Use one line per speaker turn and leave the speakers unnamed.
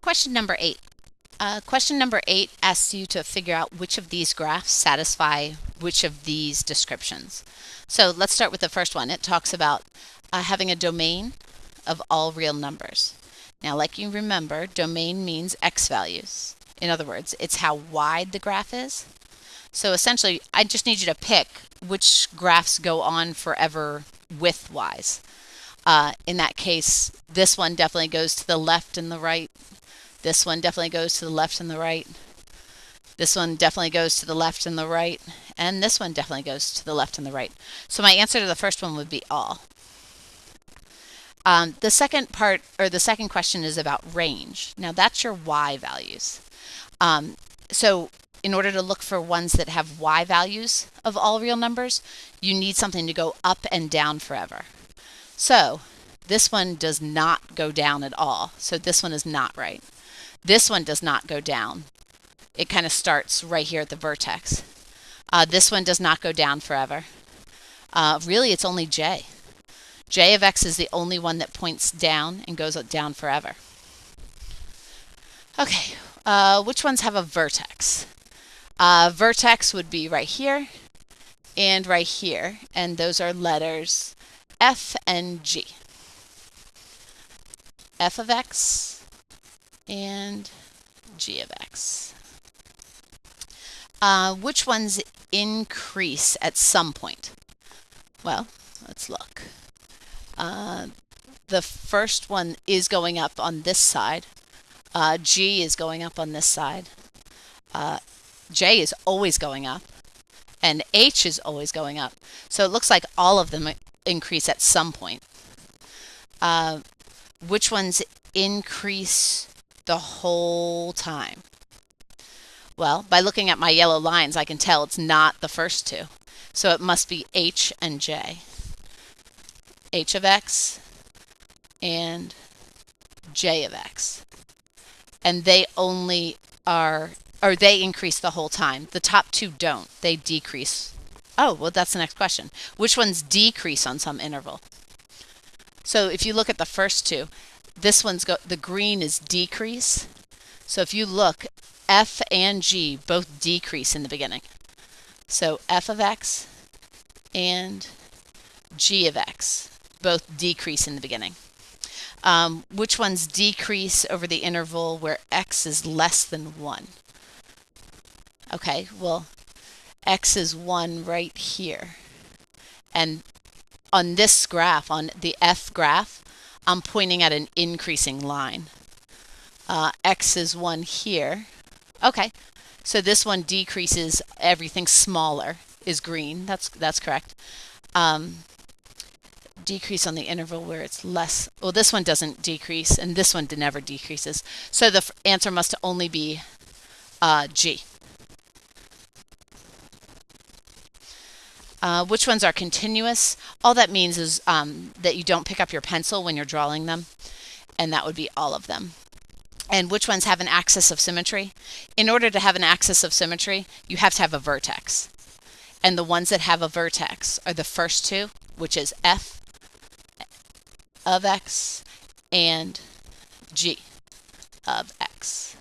question number 8. Question number 8 asks you to figure out which of these graphs satisfy which of these descriptions. So let's start with the first one. It talks about having a domain of all real numbers. Now, like you remember, domain means x values. In other words, it's how wide the graph is. So essentially, I just need you to pick which graphs go on forever width-wise. In that case, this one definitely goes to the left and the right. This one definitely goes to the left and the right. This one definitely goes to the left and the right. And this one definitely goes to the left and the right. So my answer to the first one would be all. The second part, or the second question, is about range. Now that's your y values. So in order to look for ones that have y values of all real numbers, you need something to go up and down forever. So this one does not go down at all. So this one is not right. This one does not go down. It kind of starts right here at the vertex. This one does not go down forever. Really, it's only j. J of x is the only one that points down and goes down forever. Okay, which ones have a vertex? Vertex would be right here and right here, and those are letters F and G. F of x and G of x. Which ones increase at some point? Well, let's look. The first one is going up on this side. G is going up on this side. J is always going up. And H is always going up. So it looks like all of them increase at some point. Which ones increase the whole time? Well, by looking at my yellow lines, I can tell it's not the first two. So it must be H and J. H of x and J of x. And they only are, or they increase the whole time. The top two don't. They decrease. Oh, well, that's the next question. Which ones decrease on some interval? So if you look at the first two, this one's the green is decrease. So if you look, F and G both decrease in the beginning. So F of x and G of x both decrease in the beginning. Which ones decrease over the interval where x is less than 1? Okay, well, x is 1 right here. And on this graph, on the F graph, I'm pointing at an increasing line. X is 1 here. Okay, so this one decreases, everything smaller is green. That's correct. Decrease on the interval where it's less. Well, this one doesn't decrease, and this one never decreases. So the answer must only be G. Which ones are continuous? All that means is that you don't pick up your pencil when you're drawing them, and that would be all of them. And which ones have an axis of symmetry? In order to have an axis of symmetry, you have to have a vertex. And the ones that have a vertex are the first two, which is F of x and G of x.